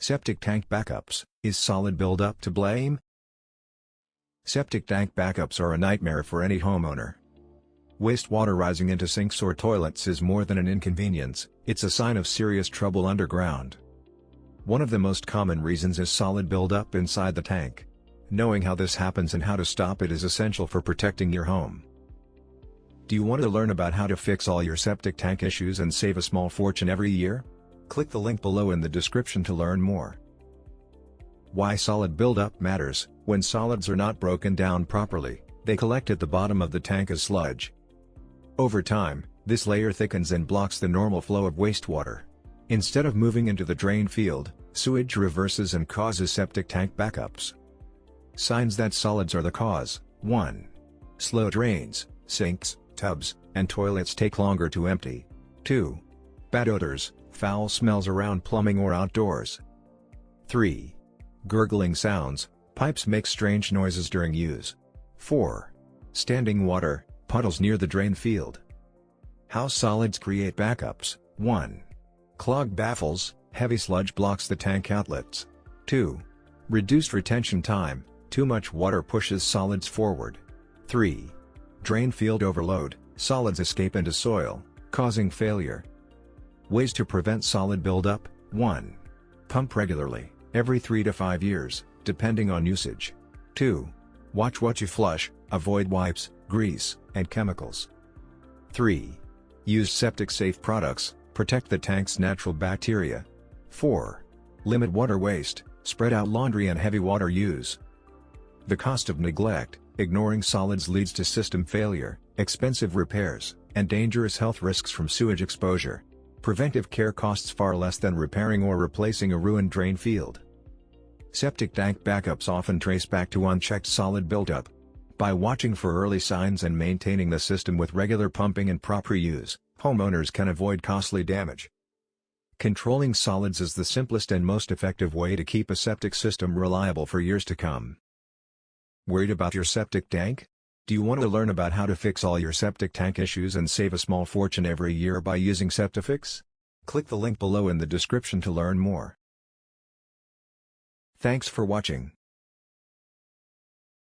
Septic tank backups. Is solid buildup to blame? Septic tank backups are a nightmare for any homeowner. Wastewater rising into sinks or toilets is more than an inconvenience, it's a sign of serious trouble underground. One of the most common reasons is solid buildup inside the tank. Knowing how this happens and how to stop it is essential for protecting your home. Do you want to learn about how to fix all your septic tank issues and save a small fortune every year? Click the link below in the description to learn more. Why solid buildup matters. When solids are not broken down properly, they collect at the bottom of the tank as sludge. Over time, this layer thickens and blocks the normal flow of wastewater. Instead of moving into the drain field, sewage reverses and causes septic tank backups. Signs that solids are the cause: 1. Slow drains, sinks, tubs, and toilets take longer to empty. 2. Bad odors, foul smells around plumbing or outdoors. 3. Gurgling sounds, pipes make strange noises during use. 4. Standing water, puddles near the drain field. How solids create backups: 1. Clogged baffles, heavy sludge blocks the tank outlets. 2. Reduced retention time, too much water pushes solids forward. 3. Drain field overload, solids escape into soil, causing failure. Ways to prevent solid buildup: 1. Pump regularly, every 3 to 5 years, depending on usage. 2. Watch what you flush, avoid wipes, grease, and chemicals. 3. Use septic-safe products, protect the tank's natural bacteria. 4. Limit water waste, spread out laundry and heavy water use. The cost of neglect: ignoring solids leads to system failure, expensive repairs, and dangerous health risks from sewage exposure. Preventive care costs far less than repairing or replacing a ruined drain field. Septic tank backups often trace back to unchecked solid buildup. By watching for early signs and maintaining the system with regular pumping and proper use, homeowners can avoid costly damage. Controlling solids is the simplest and most effective way to keep a septic system reliable for years to come. Worried about your septic tank? Do you want to learn about how to fix all your septic tank issues and save a small fortune every year by using Septifix? Click the link below in the description to learn more. Thanks for watching.